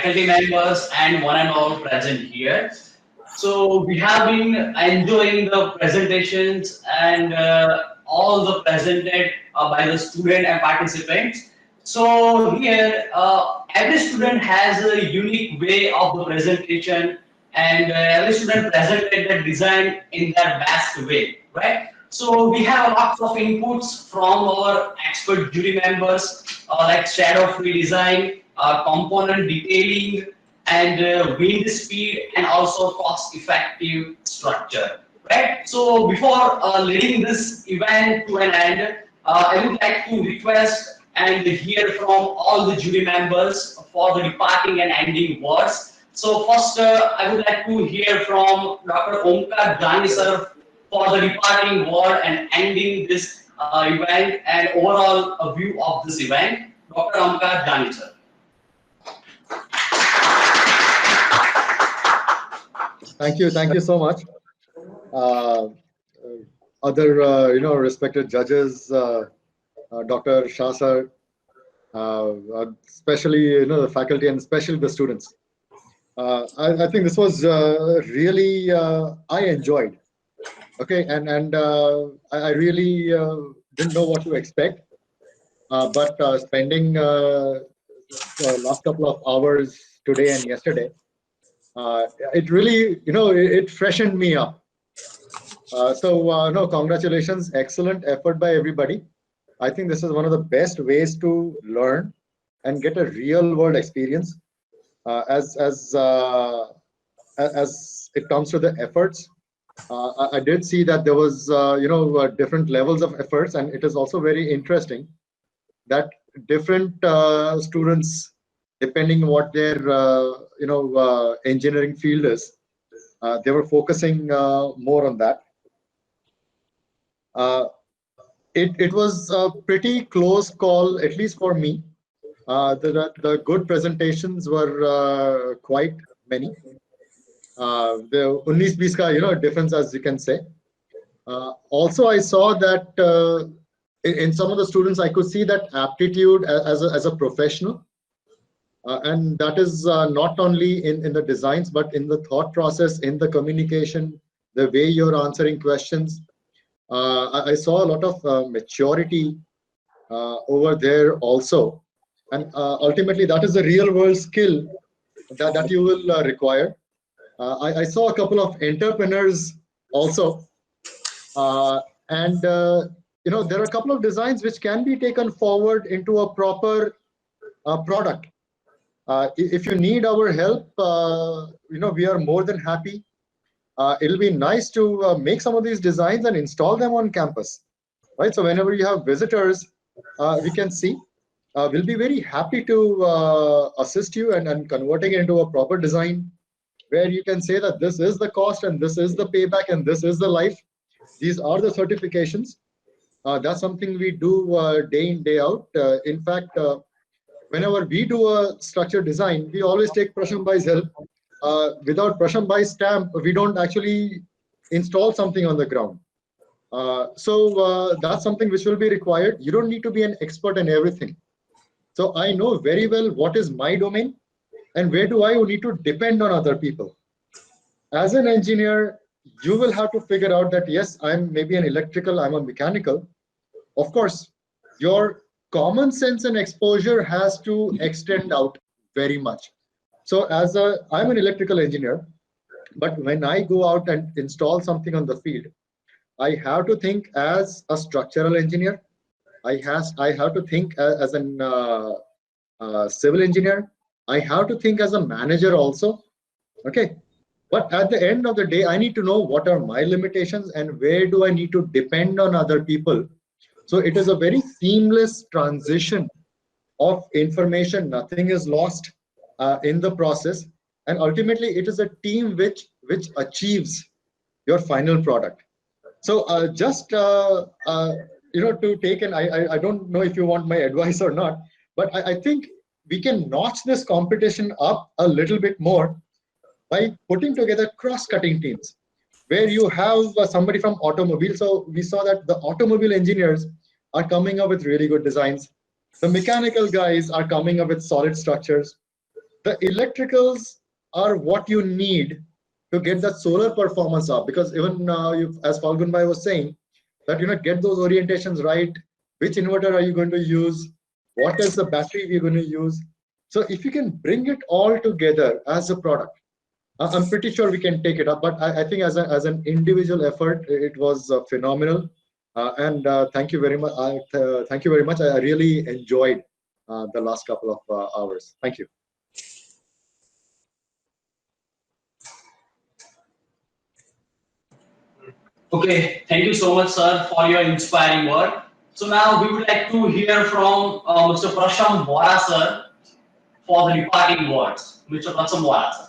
faculty members and one and all present here. So we have been enjoying the presentations and all the presented by the student and participants. So here, every student has a unique way of the presentation, and every student presented the design in their best way, right? So we have lots of inputs from our expert jury members, like shadow-free design, component detailing, and wind speed, and also cost-effective structure. Right. So before leading this event to an end, I would like to request and hear from all the jury members for the departing and ending words. So first, I would like to hear from Dr. Omkar Jani sir for the departing word and ending this event and overall view of this event. Dr. Omkar Jani sir. Thank you so much. Uh, Other, respected judges, Dr. Shah sir, especially, the faculty and especially the students. I think this was really, I enjoyed. Okay, and I really didn't know what to expect, but spending the last couple of hours today and yesterday, it really, it freshened me up. No, congratulations, excellent effort by everybody. I think this is one of the best ways to learn and get a real world experience as it comes to the efforts. I did see that there was, different levels of efforts, and it is also very interesting that different students, depending on what their, engineering field is, they were focusing more on that. It was a pretty close call, at least for me. The good presentations were quite many. The 19-20 ka, difference, as you can say. Also, I saw that in some of the students, I could see that aptitude as a professional. And that is not only in the designs, but in the thought process, in the communication, the way you're answering questions. I saw a lot of maturity over there also. And ultimately, that is a real world skill that you will require. I saw a couple of entrepreneurs also. And there are a couple of designs which can be taken forward into a proper product. If you need our help, we are more than happy. It'll be nice to make some of these designs and install them on campus, right? So whenever you have visitors, we can see. We'll be very happy to assist you and converting it into a proper design where you can say that this is the cost and this is the payback and this is the life. These are the certifications. That's something we do day in, day out. In fact, whenever we do a structured design, we always take Prasham Bhai's help. Without Prasham Bhai's stamp, we don't actually install something on the ground. So that's something which will be required. You don't need to be an expert in everything. So I know very well what is my domain and where do I need to depend on other people. As an engineer, you will have to figure out that, yes, I'm maybe an electrical, I'm a mechanical. Of course, your common sense and exposure has to extend out very much. So I'm an electrical engineer, but when I go out and install something on the field, I have to think as a structural engineer. I have to think as an civil engineer. I have to think as a manager also. Okay. But at the end of the day, I need to know what are my limitations and where do I need to depend on other people. So it is a very seamless transition of information. Nothing is lost in the process. And ultimately, it is a team which achieves your final product. So just to take an, I don't know if you want my advice or not, but I think we can notch this competition up a little bit more by putting together cross-cutting teams where you have somebody from automobile. So we saw that the automobile engineers are coming up with really good designs. The mechanical guys are coming up with solid structures. the electricals are what you need to get that solar performance up. Because even as Falgun Bhai was saying, that get those orientations right. Which inverter are you going to use? What is the battery we're going to use? So if you can bring it all together as a product, I'm pretty sure we can take it up. But I think as an individual effort, it was phenomenal. And thank you very much. Thank you very much. I really enjoyed the last couple of hours. Thank you. Okay, thank you so much, sir, for your inspiring word. So now we would like to hear from Mr. Prasham Bora, sir, for the departing words. Mr. Prasham Bora, sir.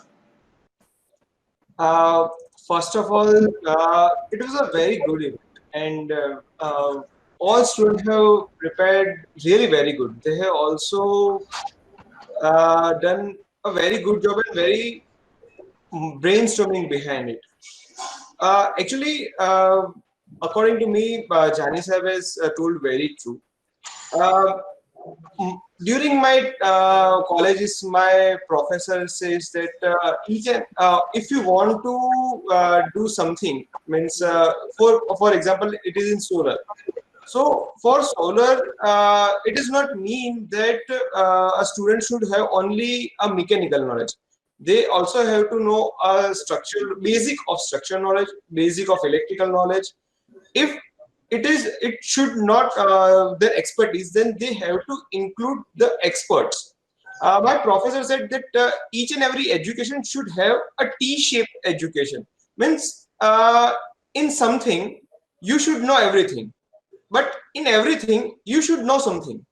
Uh, First of all, it was a very good event, and all students have prepared really very good. They have also done a very good job and very brainstorming behind it. Actually, according to me, Jani Sahib has told very true. Uh, During my colleges, my professor says that if you want to do something, means for example, it is in solar. So for solar, it does not mean that a student should have only a mechanical knowledge. They also have to know a basic of structure knowledge, basic of electrical knowledge. If it should not their expertise, then they have to include the experts. My professor said that each and every education should have a T-shaped education. Means in something you should know everything, but in everything you should know something.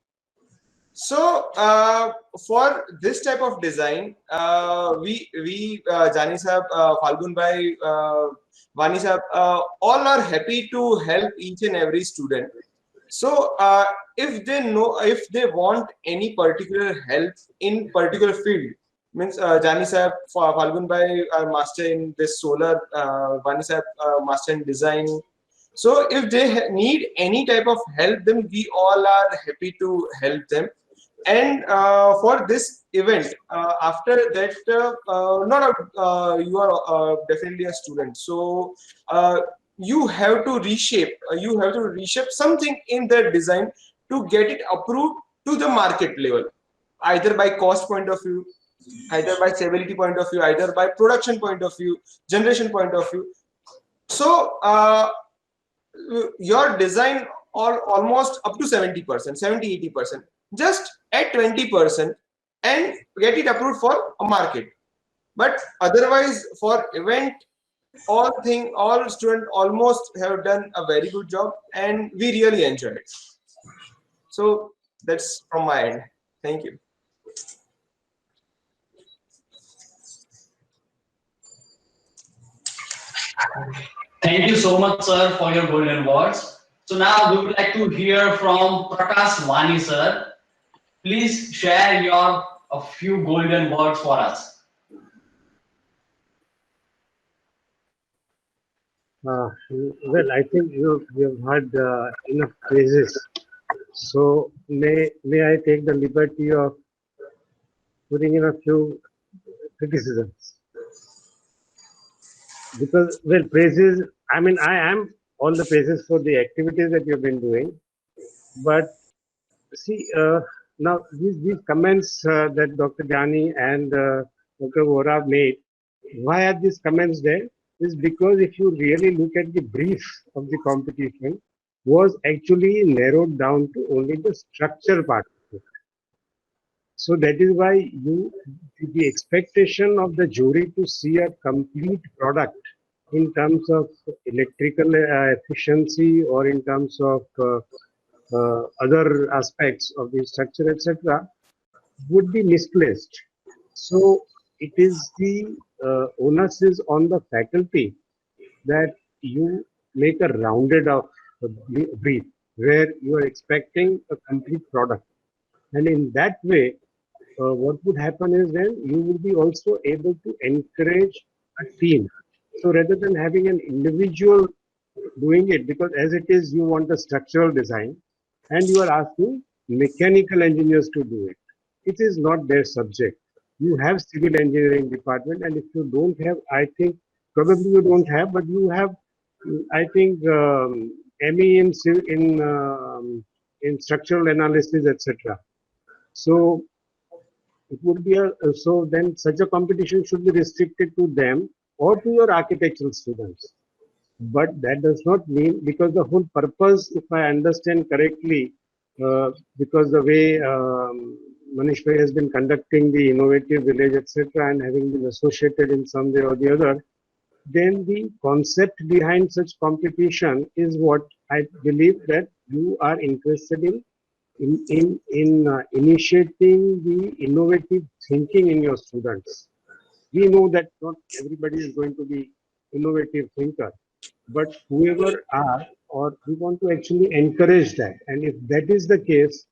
So for this type of design, we Jani Sahab, Falgun Bhai, Vani Sahab, all are happy to help each and every student. So if they want any particular help in particular field, means Jani Sahab, Falgun Bhai are master in this solar, Vani Sahab master in design. So if they need any type of help, then we all are happy to help them. And for this event, after that, you are definitely a student. So you have to reshape. You have to reshape something in their design to get it approved to the market level, either by cost point of view, either by stability point of view, either by production point of view, generation point of view. So your design almost up to 70%, 70-80%. Just at 20% and get it approved for a market. But otherwise, for event, all students almost have done a very good job, and we really enjoyed it. So that's from my end. Thank you. Thank you so much, sir, for your golden words. So now we would like to hear from Prakash Vani, sir. Please share a few golden words for us. Well, I think you have had enough praises. So may I take the liberty of putting in a few criticisms? Because, well, praises, I mean, I am all the praises for the activities that you've been doing. But see, now these comments that Dr. Jani and Dr. Vora made, why are these comments there? Is because if you really look at the brief of the competition, was actually narrowed down to only the structure part. So that is why the expectation of the jury to see a complete product in terms of electrical efficiency or in terms of other aspects of the structure, etc., would be misplaced. So it is the onus is on the faculty that you make a rounded off brief where you are expecting a complete product, and in that way, what would happen is then you will be also able to encourage a team. So rather than having an individual doing it, because as it is, you want a structural design and you are asking mechanical engineers to do it. It is not their subject. you have civil engineering department, and if you don't have, I think probably you don't have, but you have, I think, ME in structural analysis, etc. So it would be so then such a competition should be restricted to them or to your architectural students. But that does not mean, because the whole purpose, if I understand correctly, because the way Manish Bhai has been conducting the innovative village, etc., and having been associated in some way or the other, then the concept behind such competition is what I believe that you are interested in initiating the innovative thinking in your students. We know that not everybody is going to be innovative thinker, but whoever are, or we want to actually encourage that. And if that is the case,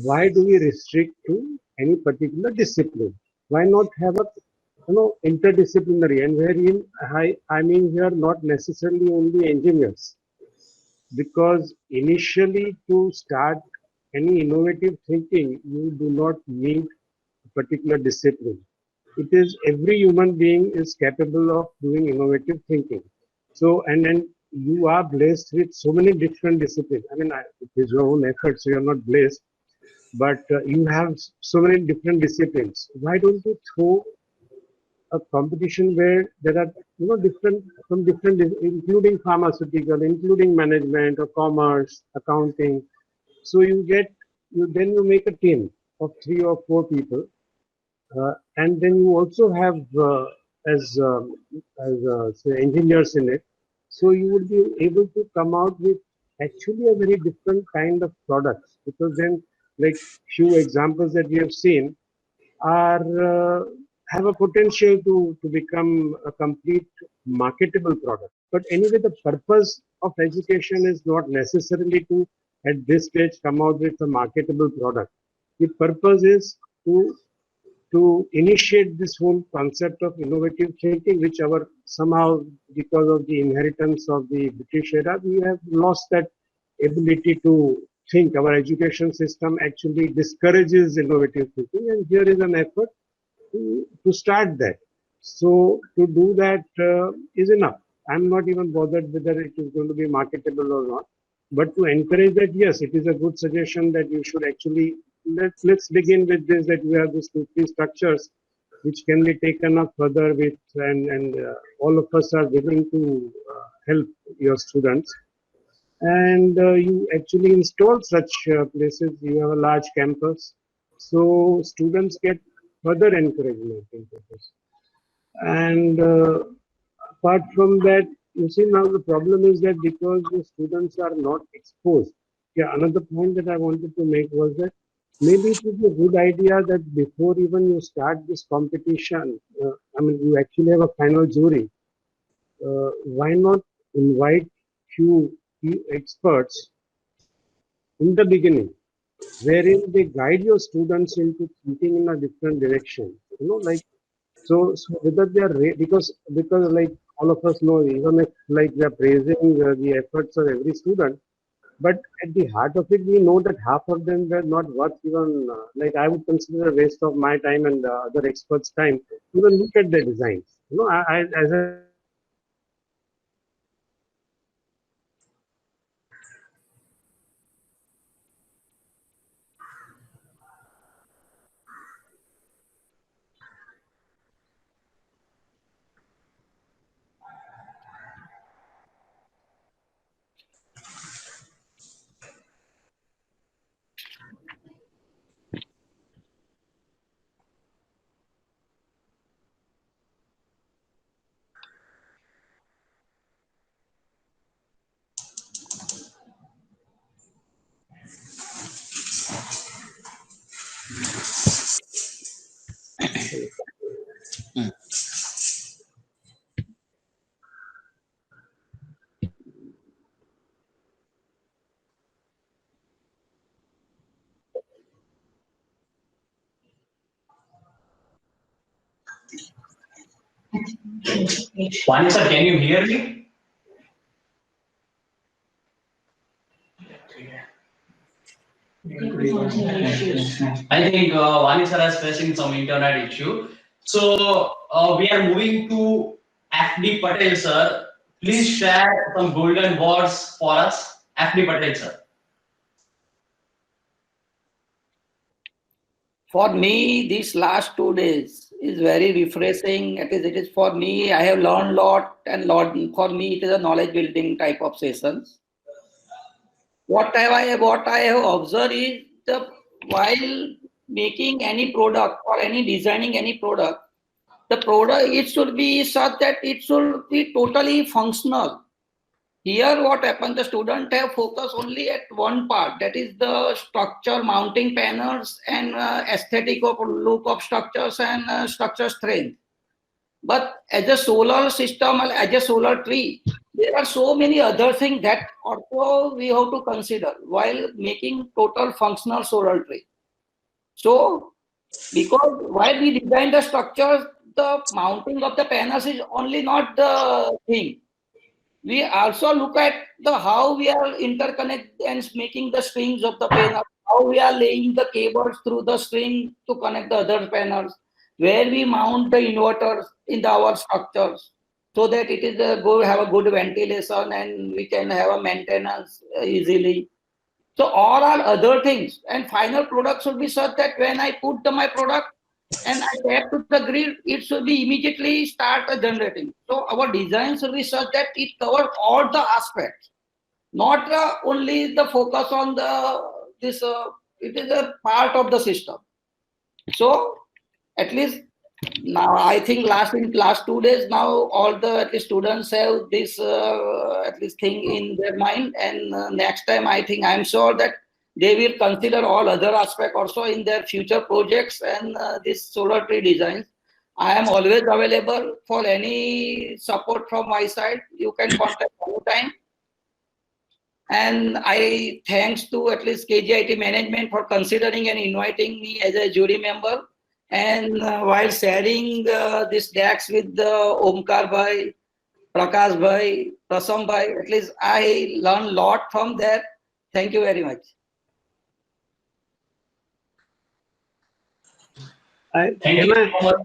why do we restrict to any particular discipline? Why not have a interdisciplinary, and wherein I mean here not necessarily only engineers, because initially to start any innovative thinking, you do not need a particular discipline. It is every human being is capable of doing innovative thinking. So, and then you are blessed with so many different disciplines. I mean, it is your own effort, so you're not blessed, but you have so many different disciplines. Why don't you throw a competition where there are different from different, including pharmaceutical, including management or commerce, accounting. So you make a team of 3 or 4 people, and then you also have say engineers in it. So you would be able to come out with actually a very different kind of products, because then, like few examples that we have seen are have a potential to become a complete marketable product. But anyway, the purpose of education is not necessarily to at this stage come out with a marketable product. The purpose is to initiate this whole concept of innovative thinking, which our somehow, because of the inheritance of the British era, we have lost that ability to think. Our education system actually discourages innovative thinking, and here is an effort to start that. So to do that is enough. I'm not even bothered whether it is going to be marketable or not, but to encourage that, yes, it is a good suggestion that you should actually let's begin with this, that we have these 2-3 structures which can be taken up further with, and all of us are willing to help your students, and you actually install such places. You have a large campus, so students get further encouragement into this. And apart from that, you see, now the problem is that because the students are not exposed. Yeah, another point that I wanted to make was that maybe it would be a good idea that before even you start this competition, I mean, you actually have a final jury. Why not invite few experts in the beginning, wherein they guide your students into thinking in a different direction? Like, so whether they are because like all of us know, even if like we are praising the efforts of every student, but at the heart of it, we know that half of them were not worth even, like I would consider a waste of my time and other experts' time to even look at their designs. As a Vanessa, can you hear me? I think Vani sir is facing some internet issue. So we are moving to FD Patel sir. Please share some golden words for us. FD Patel sir. For me, these last 2 days is very refreshing. It is for me. I have learned a lot, and lot for me it is a knowledge building type of sessions. What I have observed is the while making any product or any designing any product, the product it should be such that it should be totally functional. Here, what happens, the student have focus only at one part, that is the structure, mounting panels, and aesthetic of look of structures and structure strength. But as a solar system, as a solar tree, there are so many other things that also we have to consider while making total functional solar tree. So, because while we design the structures, the mounting of the panels is only not the thing. We also look at the how we are interconnect and making the strings of the panel, how we are laying the cables through the string to connect the other panels, where we mount the inverters in our structures, so that it is a go have a good ventilation and we can have a maintenance easily. So all are other things, and final product should be such that when I put my product and I tap to the grid, it should be immediately start generating. So our design should be such that it covers all the aspects, not only the focus on the this. It is a part of the system. So at least now I think last 2 days now all the at least students have this at least thing in their mind, and next time I think I'm sure that they will consider all other aspects also in their future projects and this solar tree designs. I am always available for any support from my side. You can contact anytime. And I thanks to at least KGIT management for considering and inviting me as a jury member. And while sharing this DAX with Omkar Bhai, Prakash Bhai, Prasam Bhai, at least I learned a lot from there. Thank you very much. Thank you so much.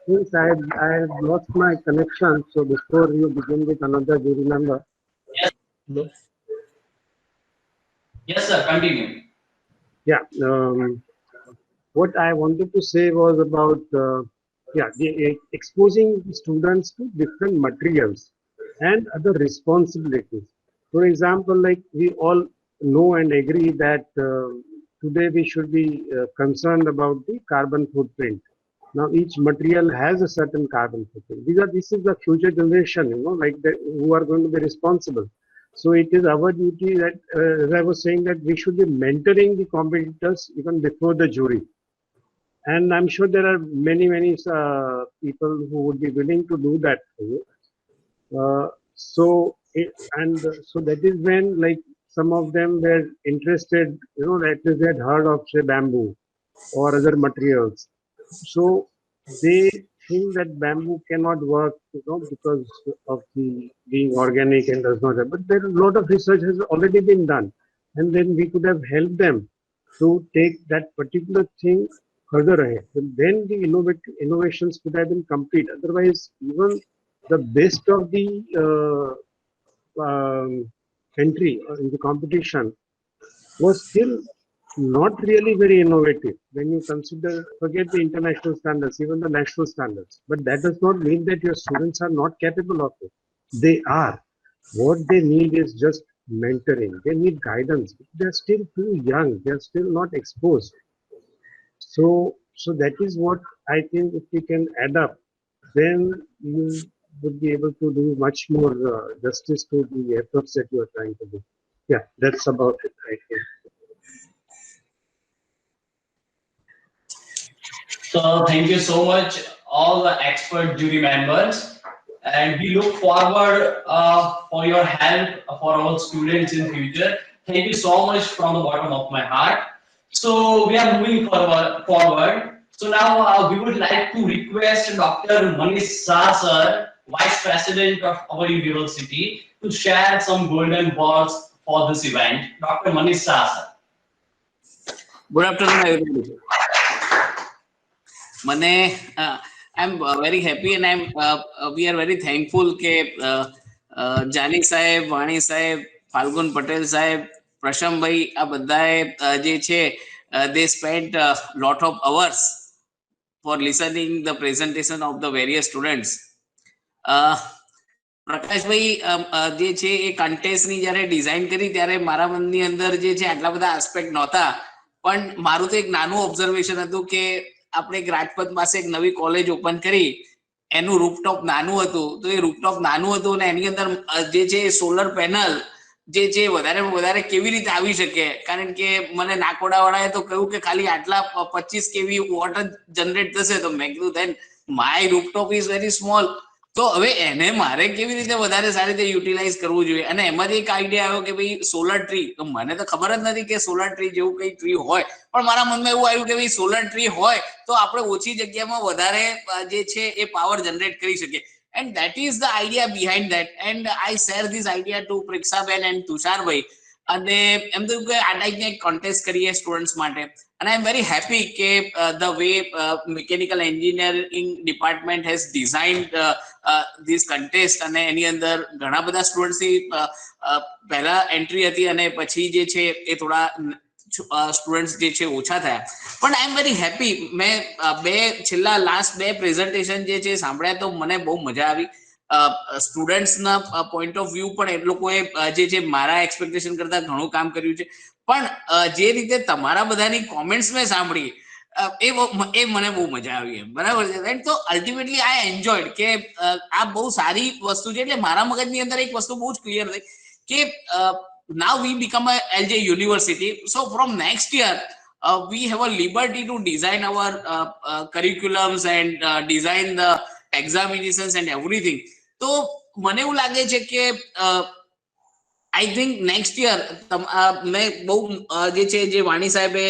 Since I had lost my connection, so before you begin with another jury member. Yes. Yes, sir. Continue. Yeah. What I wanted to say was about exposing students to different materials and other responsibilities. For example, like we all know and agree that today we should be concerned about the carbon footprint. Now each material has a certain carbon footprint. This is the future generation, who are going to be responsible. So it is our duty that, as I was saying, that we should be mentoring the competitors even before the jury. And I'm sure there are many people who would be willing to do that for you. So that is when, like, some of them were interested, at least they had heard of, say, bamboo or other materials. So they think that bamboo cannot work, because of the being organic and does not have. But there a lot of research has already been done, and then we could have helped them to take that particular thing further ahead. And then the innovations could have been complete. Otherwise, even the best of the entry in the competition was still not really very innovative when you forget the international standards, even the national standards. But that does not mean that your students are not capable of it. They are. What they need is just mentoring. They need guidance. They're still too young. They're still not exposed. So that is what I think if we can add up, then you would be able to do much more justice to the efforts that you are trying to do. Yeah, that's about it, I think. So thank you so much, all the expert jury members, and we look forward for your help for our students in future. Thank you so much from the bottom of my heart. So we are moving forward. So now we would like to request Dr. Manish Shah sir, Vice President of our university, to share some golden words for this event. Dr. Manish Shah sir. Good afternoon, everybody. મને I'm very happy and we are very thankful કે જાની સાહેબ, વાણી સાહેબ, ફાલ્ગુન પટેલ સાહેબ, પ્રશમભાઈ આ બધાએ જે છે they spent a lot of hours for listening the presentation of the various students. Prakashbhai જે છે એ કન્ટેસ્ટની જ્યારે ડિઝાઇન કરી ત્યારે મારા મનની અંદર જે છે આટલા બધા આસ્પેક્ટ નહોતા, પણ મારું તો એક નાનું ઓબ્ઝર્વેશન હતું કે આપણે એક રાજપથ પાસે એક નવી કોલેજ ઓપન કરી, એનું રૂફટોપ નાનું હતું, તો એ રૂફટોપ નાનું હતું અને એની અંદર જે છે સોલર પેનલ જે છે વધારે કેવી રીતે આવી શકે, કારણ કે મને નાકોડાવાળાએ તો કહ્યું કે ખાલી આટલા 25 કેવી વોટ જનરેટ થશે, તો મેં કીધું then my rooftop is very small, તો હવે એને મારે કેવી રીતે વધારે સારી રીતે યુટિલાઇઝ કરવું જોઈએ. અને એમાંથી એક આઈડિયા આવ્યો કે ભાઈ સોલર ટ્રી, તો મને તો ખબર જ નથી કે સોલર ટ્રી જેવું કઈ ટ્રી હોય, પણ મારા મનમાં એવું આવ્યું કે ભાઈ સોલર ટ્રી હોય તો આપણે ઓછી જગ્યામાં વધારે જે છે એ પાવર જનરેટ કરી શકીએ. And that is the idea behind that. And I share this idea to Priksaben and Tusharભાઈ. અને એમ તો કે આ ટાઈપની એક કોન્ટેસ્ટ કરીએ સ્ટુડન્ટ્સ માટે. And I'm very happy કે the way mechanical engineering department has designed this contest. અને એની અંદર ઘણા બધા સ્ટુડન્ટ્સની પહેલા એન્ટ્રી હતી અને પછી જે છે એ થોડા સ્ટુડન્ટ્સ જે છે ઓછા થયા, પણ આઈ એમ વેરી હેપી. મેં છેલ્લા લાસ્ટ 2 પ્રેઝન્ટેશન જે છે સાંભળ્યા તો મને બહુ મજા આવી. સ્ટુડન્ટ્સના પોઈન્ટ ઓફ વ્યૂ પણ એ લોકોએ જે છે મારા એક્સપેક્ટેશન કરતા ઘણું કામ કર્યું છે, પણ જે રીતે તમારા બધાની કોમેન્ટ્સ મેં સાંભળી એ મને બહુ મજા આવી એમ, બરાબર છે. તો અલ્ટિમેટલી આઈ એન્જોયડ કે આ બહુ સારી વસ્તુ છે. એટલે મારા મગજની અંદર એક વસ્તુ બહુ જ ક્લિયર થઈ કે now we become a LJ University, so from next year we have a liberty to design our curriculums and design the examinations and everything. તો મને એવું લાગે છે કે આઈ થિંક નેક્સ્ટ યર મેં બહુ જે છે જે વાણી સાહેબે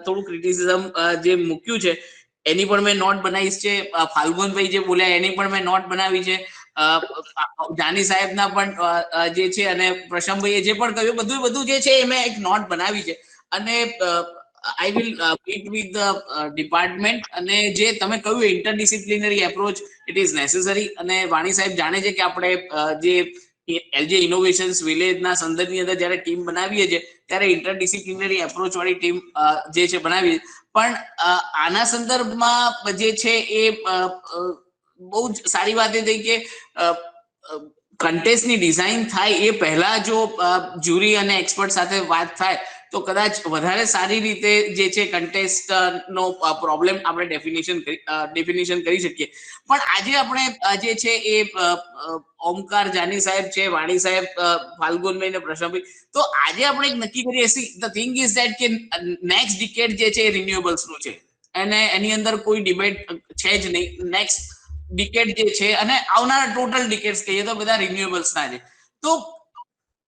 થોડું ક્રિટિસિઝમ જે મૂક્યું છે એની પણ મેં નોટ બનાવી છે, ફાલ્ગુનભાઈ જે બોલ્યા એની પણ મેં નોટ બનાવી છે, જાની સાહેબના પણ જે છે અને પ્રશમભાઈએ જે પણ કહ્યું બધું જે છે એ મેં એક નોટ બનાવી છે. અને I will meet with the department. અને જે તમે કહ્યું interdisciplinary approach it is necessary. અને વાણી સાહેબ જાણે છે કે આપણે જે એલજે ઇનોવેશન્સ વિલેજના સંદર્ભની અંદર જ્યારે ટીમ બનાવીએ છીએ ત્યારે ઇન્ટરડિસિપ્લિનરી એપ્રોચ વાળી ટીમ જે છે બનાવીએ, પણ આના સંદર્ભમાં જે છે એ બહુ જ સારી વાત એ થઈ કે કન્ટેસ્ટની ડિઝાઇન થાય એ પહેલા જો જ્યુરી અને એક્સપર્ટ સાથે વાત થાય તો કદાચ વધારે સારી રીતે જે છે કન્ટેસ્ટ નો પ્રોબ્લેમ આપણે ડેફિનેશન કરી શકીએ. પણ આજે આપણે જે છે એ ઓમકાર, જાની સાહેબ છે, વાણી સાહેબ, ફાલ્ગુનભાઈ ને પ્રશમભાઈ, તો આજે આપણે એક નક્કી કરીએ. ધ થિંગ ઇઝ ધેટ કે નેક્સ્ટ ડિકેડ જે છે એ રિન્યુએબલ્સ નું છે અને એની અંદર કોઈ ડિબેટ છે જ નહીં. નેક્સ્ટ ડિકેડ જે છે અને આવનારા ટોટલ ડિકેડ્સ કહીએ તો બધા રિન્યુએબલ્સ ના છે. તો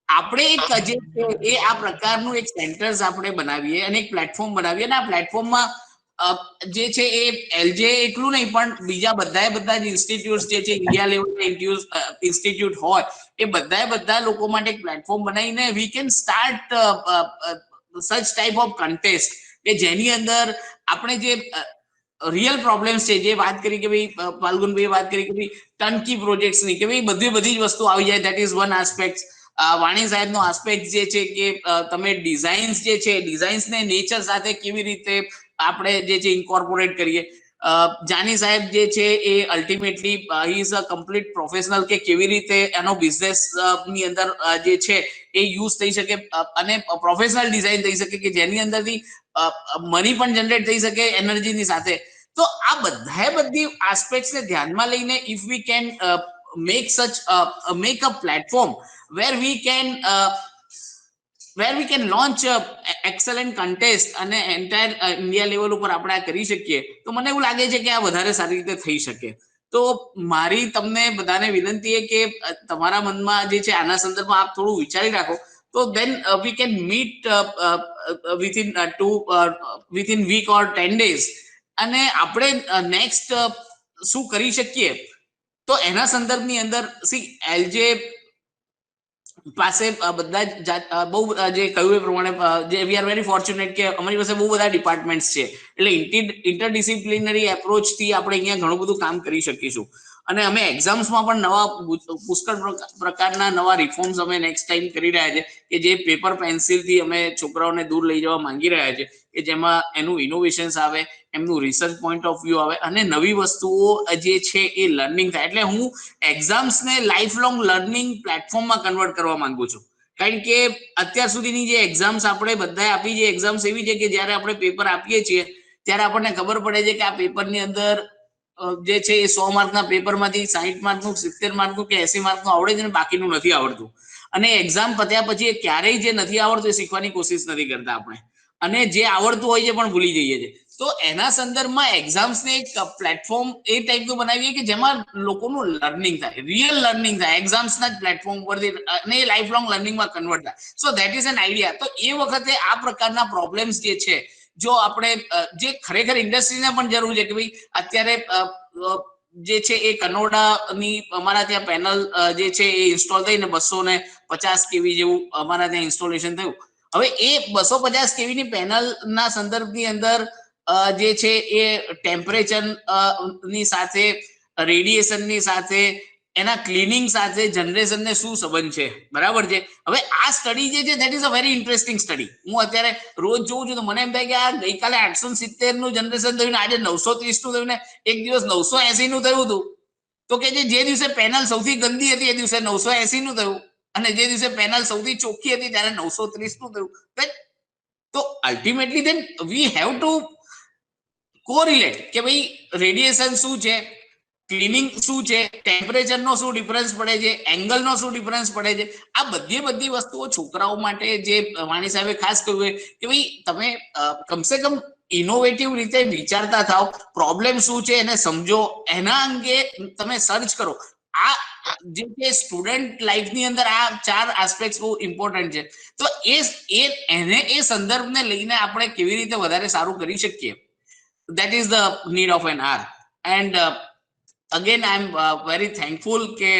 આપણે એક જે છે એ આ પ્રકારનું એક સેન્ટર્સ આપણે બનાવીએ અને એક પ્લેટફોર્મ બનાવીએ અને આ પ્લેટફોર્મમાં જે છે એ એલજે એટલું નહીં પણ બીજા બધા જ ઇન્સ્ટિટ્યૂટ જે છે ઇન્ડિયા લેવલના ઇન્સ્ટિટ્યૂટ હોય એ બધા લોકો માટે એક પ્લેટફોર્મ બનાવીને we can start such type of contest કે જેની અંદર આપણે જે રિયલ પ્રોબ્લેમ્સ છે જે વાત કરી કે ભાઈ ફાલ્ગુનભાઈએ વાત કરી કે ભાઈ ટર્નકી પ્રોજેક્ટ્સની કે ભાઈ બધી જ વસ્તુ આવી જાય, ધેટ ઇઝ વન આસ્પેક્ટ. વાણી સાહેબનો આસ્પેક્ટ જે છે કે તમે ડિઝાઇન્સ જે છે ડિઝાઇન્સને નેચર સાથે કેવી રીતે આપણે જે છે ઇન્કોર્પોરેટ કરીએ. જાની સાહેબ જે છે એ ultimately he is a complete professional કે કેવી રીતે એનો બિઝનેસ ની અંદર જે છે એ યુઝ થઈ શકે અને પ્રોફેશનલ ડિઝાઇન થઈ શકે કે જેની અંદરથી મની પણ જનરેટ થઈ શકે એનર્જીની સાથે. તો આ બધી આસ્પેક્ટ્સને ધ્યાનમાં લઈને if we can make a platform where we can launch excellent contest અને એન્ટાયર ઇન્ડિયા લેવલ ઉપર આપણે આ કરી શકીએ તો મને એવું લાગે છે કે આ વધારે સારી રીતે થઈ શકે. તો મારી તમને બધાને વિનંતી છે કે તમારા મનમાં જે છે આના સંદર્ભમાં આપ થોડું વિચારી રાખો તો then we can meet within week or 10 days અને આપણે નેક્સ્ટ શું કરી શકીએ તો એના સંદર્ભની અંદર એલજે પાસે બધા જ બહુ જે કહ્યું એ પ્રમાણે જે વી આર વેરી ફોર્ચ્યુનેટ કે અમારી પાસે બહુ બધા ડિપાર્ટમેન્ટ્સ છે, એટલે ઇન્ટરડિસિપ્લિનરી એપ્રોચથી આપણે અહીંયા ઘણું બધું કામ કરી શકીશું. અને અમે એક્ઝામ્સમાં પણ નવા પુષ્કળ પ્રકારના નવા રિફોર્મ્સ અમે નેક્સ્ટ ટાઈમ કરી રહ્યા છે કે જે પેપર પેન્સિલથી અમે છોકરાઓને દૂર લઈ જવા માંગી રહ્યા છે, કે જેમાં એનું ઇનોવેશન્સ આવે, એમનું રિસર્ચ પોઈન્ટ ઓફ વ્યૂ આવે અને નવી વસ્તુઓ જે છે એ લર્નિંગ થાય. એટલે હું એક્ઝામ્સને લાઈફ લોંગ લર્નિંગ પ્લેટફોર્મમાં કન્વર્ટ કરવા માંગુ છું. કારણ કે અત્યાર સુધીની જે એક્ઝામ્સ આપણે બધાએ આપી છે, એક્ઝામ્સ એવી છે કે જ્યારે આપણે પેપર આપીએ છીએ ત્યારે આપણને ખબર પડે છે કે આ પેપરની અંદર જે છે એ 100 માર્કના પેપરમાંથી 60 માર્કનું, 70 માર્કનું કે 80 માર્કનું આવડે છે ને બાકીનું નથી આવડતું. અને એક્ઝામ પત્યા પછી ક્યારેય જે નથી આવડતું એ શીખવાની કોશિશ નથી કરતા આપણે, અને જે આવડતું હોય છે પણ ભૂલી જઈએ છીએ. તો એના સંદર્ભમાં એક્ઝામ્સને એક પ્લેટફોર્મ એ ટાઈપનું બનાવીએ કે જેમાં લોકોનું લર્નિંગ થાય, રિયલ લર્નિંગ થાય એક્ઝામ્સના જ પ્લેટફોર્મ પરથી, અને એ લાઈફ લોંગ લર્નિંગમાં કન્વર્ટ થાય. So that is an idea. તો એ વખતે આ પ્રકારના પ્રોબ્લેમ્સ જે છે, જો આપણે જે ખરેખર ઇન્ડસ્ટ્રીને પણ જરૂર છે કે ભાઈ અત્યારે જે છે એ કનોડાની અમારા ત્યાં પેનલ જે છે એ ઇન્સ્ટોલ થઈને 250 કેવી જેવું અમારા ત્યાં ઇન્સ્ટોલેશન થયું. હવે એ 250 કેવીની પેનલના સંદર્ભની અંદર જે છે એ ટેમ્પરેચર ની સાથે, રેડિયેશનની સાથે, એના ક્લિનિંગ સાથે જનરેશનને શું સંબંધ છે, બરાબર છે. હવે આ સ્ટડી જે છે that is a very interesting study. હું અત્યારે રોજ જોઉં છું તો મને એમ થાય કે આ ગઈકાલે 870 નું જનરેશન થયું ને આજે 930 નું થયું ને એક દિવસ 980 નું થયું હતું, તો કે જે દિવસે પેનલ સૌથી ગંદી હતી એ દિવસે 980 નું થયું, અને જે દિવસે પેનલ સૌથી ચોખ્ખી હતી ત્યારે 930 નું થયું. તો ultimately then we have to correlate કે ભાઈ રેડિયેશન શું છે, ક્લિનિંગ શું છે, ટેમ્પરેચરનો શું ડિફરન્સ પડે છે, એંગલનો શું ડિફરન્સ પડે છે. આ બધી વસ્તુઓ છોકરાઓ માટે, જે વાણી સાહેબે ખાસ કહ્યું કે ભાઈ તમે કમસે કમ ઇનોવેટિવ રીતે વિચારતા થાવ, પ્રોબ્લેમ શું છે એને સમજો, એના અંગે તમે સર્ચ કરો. આ જે છે સ્ટુડન્ટ લાઈફની અંદર આ 4 આસ્પેક્ટ બહુ ઇમ્પોર્ટન્ટ છે. તો એ સંદર્ભને લઈને આપણે કેવી રીતે વધારે સારું કરી શકીએ, that is the need of an hour. And again I am very thankful કે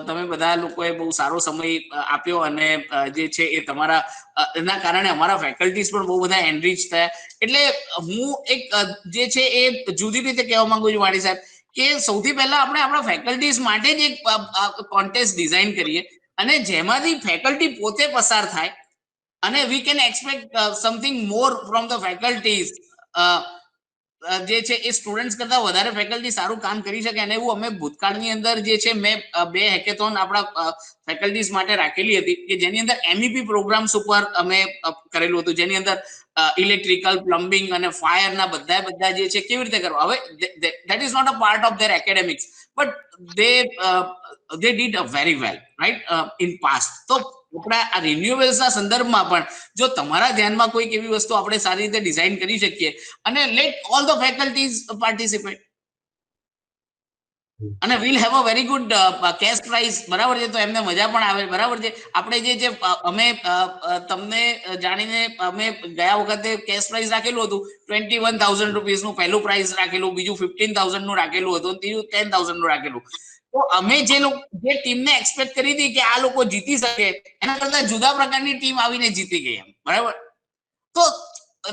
તમે બધા લોકોએ બહુ સારો સમય આપ્યો, અને જે છે એ તમારા એના કારણે અમારા ફેકલ્ટીઝ પણ બહુ બધા એનરીચ થયા. એટલે હું એક જે છે એ જુદી રીતે કહેવા માંગુ છું વાણી સાહેબ, કે સૌથી પહેલા આપણે આપણા ફેકલ્ટીઝ માટે જ એક કોન્ટેસ્ટ ડિઝાઇન કરીએ, અને જેમાંથી ફેકલ્ટી પોતે પસાર થાય, અને we can expect something more from the faculties. જે છે એ સ્ટુડન્ટ્સ કરતા વધારે ફેકલ્ટી સારું કામ કરી શકે. અને એવું અમે ભૂતકાળની અંદર જે છે મેં 2 હેકેથોન આપણા ફેકલ્ટીઝ માટે રાખેલી હતી કે જેની અંદર MEP પ્રોગ્રામ્સ ઉપર અમે કરેલું હતું, જેની અંદર ઇલેક્ટ્રિકલ, પ્લમ્બિંગ અને ફાયરના બધા જે છે કેવી રીતે કરવા. હવે that is not a part of their academics, but they did very well, right, in past. તો આપણા આ રિન્યુએબલ્સના સંદર્ભમાં પણ જો તમારા ધ્યાનમાં કોઈક એવી વસ્તુ આપણે સારી રીતે ડિઝાઇન કરી શકીએ, અને let all the faculties participate, અને we'll have a very good cash prize, બરાબર છે. તો એમને મજા પણ આવે, બરાબર છે. આપણે જે અમે તમને જાણીને અમે ગયા વખતે કેશ પ્રાઇઝ રાખેલું હતું 21,000 રૂપીસનું પહેલું પ્રાઇઝ રાખેલું, બીજું 15,000 નું રાખેલું હતું, ત્રીજું 10,000 નું રાખેલું. તો અમે જે ટીમને એક્સપેક્ટ કરી હતી કે આ લોકો જીતી શકે, એના કરતા જુદા પ્રકારની ટીમ આવીને જીતી ગઈ, એમ, બરાબર. તો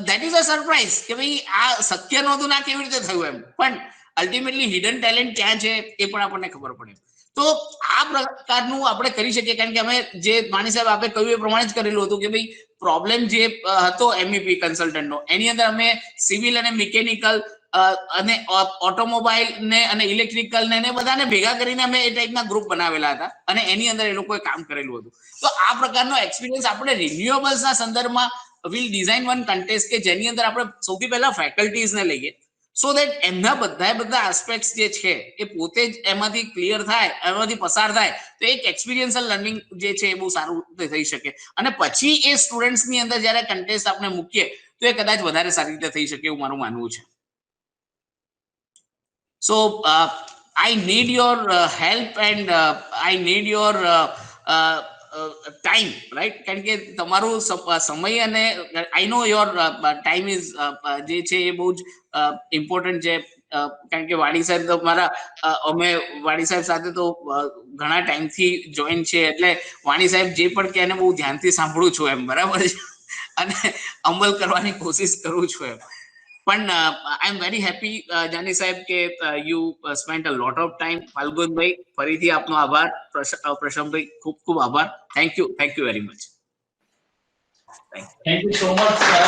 ધેટ ઇઝ અ સરપ્રાઈઝ કે ભાઈ આ શક્ય નહોતું ના કેવી રીતે થયું એમ, પણ અલ્ટિમેટલી હિડન ટેલેન્ટ ક્યાં છે એ પણ આપણને ખબર પડે. તો આ પ્રકારનું આપણે કરી શકીએ, કારણ કે અમે જે માની સાહેબ આપે કહ્યું એ પ્રમાણે જ કરેલું હતું કે ભાઈ પ્રોબ્લેમ જે હતો MEP કન્સલ્ટન્ટનો, એની અંદર અમે સિવિલ અને મિકેનિકલ અને ઓટોમોબાઈલ ને અને ઇલેક્ટ્રિકલ ને બધાને ભેગા કરીને અમે એ ટાઈપના ગ્રુપ બનાવેલા હતા, અને એની અંદર એ લોકોએ કામ કરેલું હતું. તો આ પ્રકારનો એક્સપિરિયન્સ આપણે રિન્યુએબલ્સના સંદર્ભમાં વિલ ડિઝાઇન વન કન્ટેસ્ટ કે જેની અંદર આપણે સૌથી પહેલા ફેકલ્ટીઝને લઈએ, સો દેટ એમના બધા આસ્પેક્ટ્સ જે છે એ પોતે જ એમાંથી ક્લિયર થાય, એમાંથી પસાર થાય, તો એક એક્સપિરિયન્શિયલ લર્નિંગ જે છે એ બહુ સારું થઈ શકે. અને પછી એ સ્ટુડન્ટ્સની અંદર જ્યારે કન્ટેસ્ટ આપણે મૂકીએ તો એ કદાચ વધારે સારી રીતે થઈ શકે એવું મારું માનવું છે. સો I need your help and I need your time, right? કારણ કે તમારું સમય, અને આઈ નો યોર ટાઈમ ઇઝ જે છે એ બહુ જ ઇમ્પોર્ટન્ટ છે. કારણ કે વાડી સાહેબ તો મારા અમે વાડી સાહેબ સાથે તો ઘણા ટાઈમથી જોઈન છે, એટલે વાણી સાહેબ જે પણ કહે એને બહુ ધ્યાનથી સાંભળું છું એમ, બરાબર છે, અને અમલ કરવાની કોશિશ કરું છું એમ. પણ I am very happy Jani સાહેબ કે you spent a lot of time. ફાલ્ગુનભાઈ, ફરીથી આપનો આભાર. પ્રશમભાઈ, ખૂબ ખૂબ આભાર. Thank you very much. Thank you so much, sir.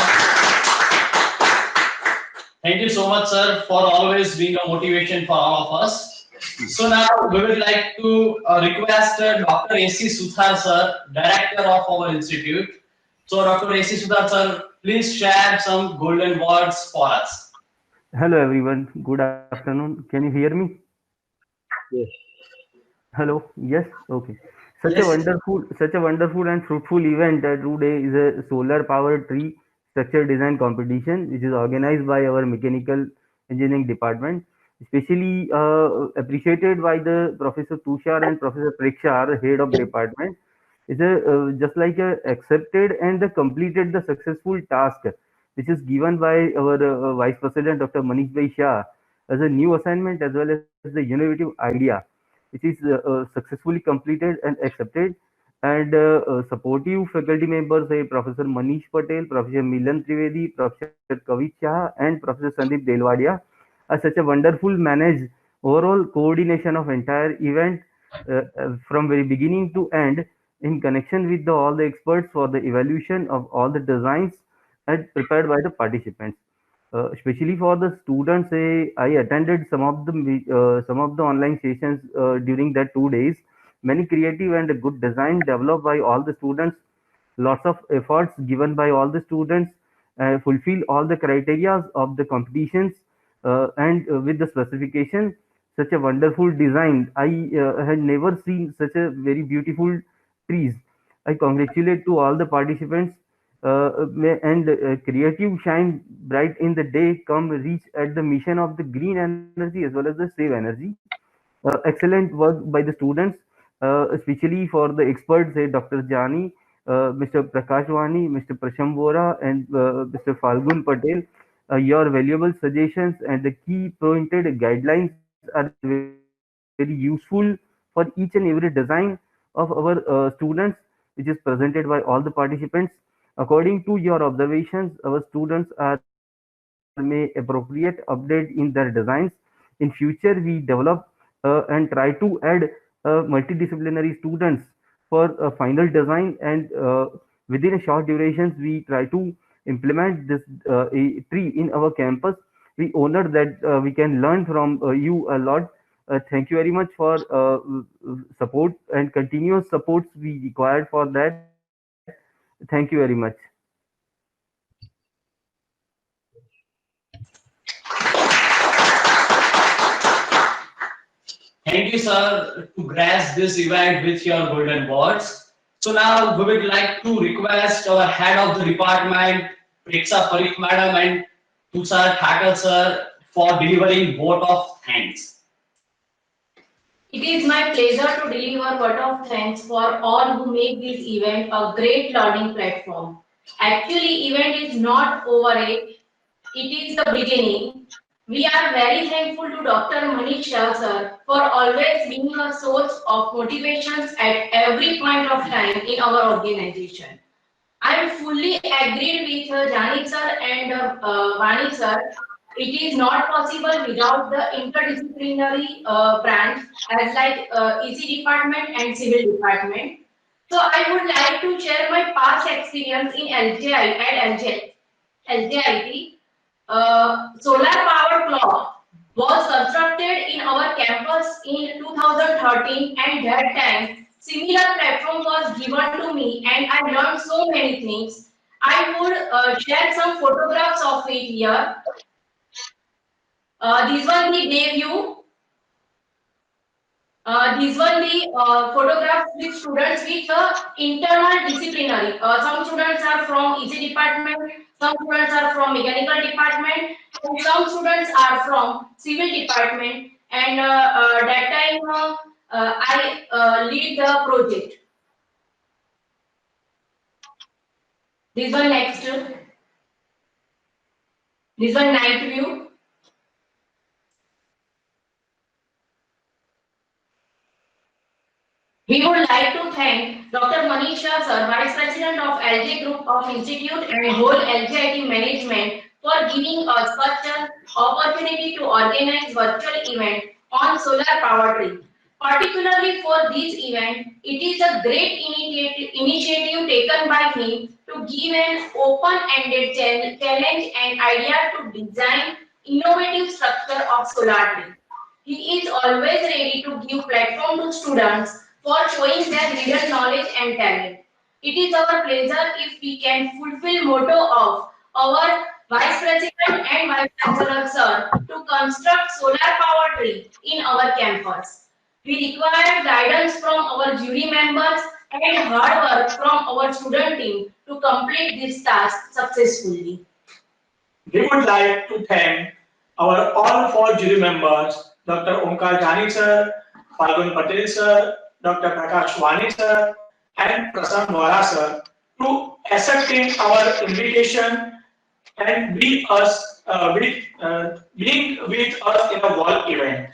Thank you so much, sir, for always being a motivation for all of us. So now we would like to request Dr. A.C. Suthar, sir, director of our institute. So Dr. A.C. Suthar, sir, please share some golden words for us. Hello everyone, good afternoon. Can you hear me? Yes. Hello, yes, okay. Such Yes. a wonderful and fruitful event today is a solar powered tree structure design competition which is organized by our mechanical engineering department, especially appreciated by the Professor Tushar and Professor Preksha, head of department. It's just like accepted and completed the successful task which is given by our Vice President Dr. Manish Bhai Shah as a new assignment as well as the innovative idea, which is successfully completed and accepted. And supportive faculty members, Professor Manish Patel, Professor Milan Trivedi, Professor Kavit Shah, and Professor Sandeep Delwadia, are such a wonderful managed overall coordination of entire event from very beginning to end in connection with all the experts for the evaluation of all the designs and prepared by the participants. Especially for the students, I attended some of the online sessions during that 2 days. Many creative and good design developed by all the students. Lots of efforts given by all the students fulfill all the criteria of the competitions and with the specification. Such a wonderful design. I had never seen such a very beautiful trees. I congratulate to all the participants and creative shine bright in the day come reach at the mission of the green energy as well as the save energy. Excellent work by the students, especially for the experts, Dr. Jani, Mr. Prakash Wani, Mr. Prasham Vora, and Mr. Falgun Patel. Your valuable suggestions and the key pointed guidelines are very useful for each and every design of our students, which is presented by all the participants. According to your observations, our students are may appropriate update in their designs. In future, we develop and try to add multidisciplinary students for a final design, and within a short durations, we try to implement this a tree in our campus. We honor that we can learn from you a lot. Thank you very much for support and continuous supports we required for that. Thank you very much. Thank you, sir, to grace this event with your golden words. So now we would like to request our head of the department, Preksha Parikh madam and Tushar Thakur sir, for delivering vote of thanks. It is my pleasure to deliver word of thanks for all who make this event a great learning platform. Actually, event is not over yet. It is the beginning. We are very thankful to Dr. Manish Shah sir for always being a source of motivations at every point of time in our organization. I fully agreed with Janik sir and Vani sir. It is not possible without the interdisciplinary branch as like EC department and civil department. So I would like to share my past experience in LJI at LJIT. Solar powered clock was constructed in our campus in 2013, and that time similar platform was given to me and I learned so many things. I would share some photographs of it here. This one we gave you. This one the photographs with students with internal disciplinary. Some students are from EC department, some students are from mechanical department, and some students are from civil department. And that time I lead the project. This one next. This one night view. We would like to thank Dr. Manisha Sir, Vice President of LJ Group of Institute and whole LJIT management for giving us such an opportunity to organize virtual event on solar power tree. Particularly for this event, it is a great initiative taken by him to give an open-ended challenge and idea to design innovative structure of solar tree. He is always ready to give platform to students for showing their hidden knowledge and talent. It is our pleasure if we can fulfill motto of our Vice President and Vice Chancellor Sir to construct solar power tree in our campus. We require guidance from our jury members and hard work from our student team to complete this task successfully. We would like to thank our all four jury members, Dr. Omkar Jani sir, Falgun Patel sir, Dr. Prakash Wani sir, and Prasanna Vora sir, to accepting our invitation and being with us in a wall event.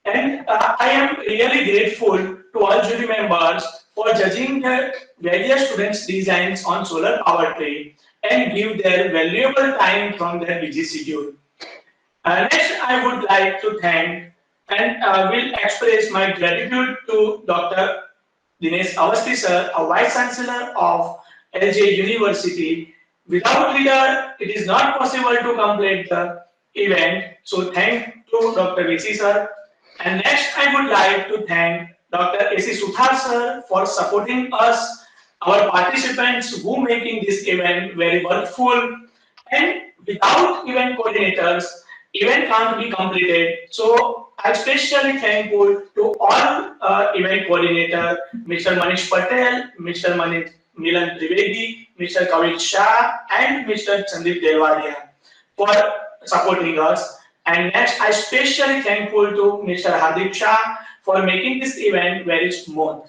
And I am really grateful to all jury members for judging the various students' designs on solar power tree and give their valuable time from their busy schedule. Next, I would like to thank and will express my gratitude to Dr. Dinesh Awasthi sir, a Vice Chancellor of LJ University. Without leader, it is not possible to complete the event. So thank to Dr. VC sir. And next, I would like to thank Dr. A.C. Suthar sir for supporting us, our participants who making this event very workful. And without event coordinators, event can't be completed. So I'm especially thankful to all event coordinator, Mr. Manish Patel, Mr. Milan Trivedi, Mr. Kavit Shah, and Mr. Sandeep Delwadia for supporting us. And next, I especially thankful to Mr. Hardik Shah for making this event very smooth.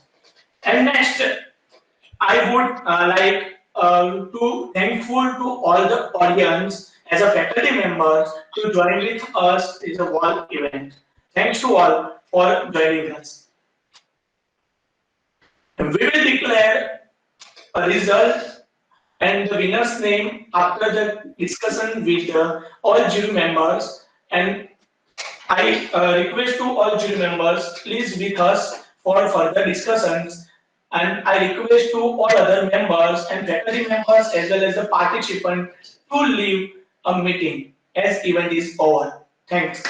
And next, I would like to thankful to all the audience as a faculty members to join with us in the wall event. Thanks to all for joining us. And we will declare a result and the winner's name after the discussion with all jury members. And I request to all jury members, please with us for further discussions. And I request to all other members and faculty members as well as the participants to leave a meeting as event is over. Thanks.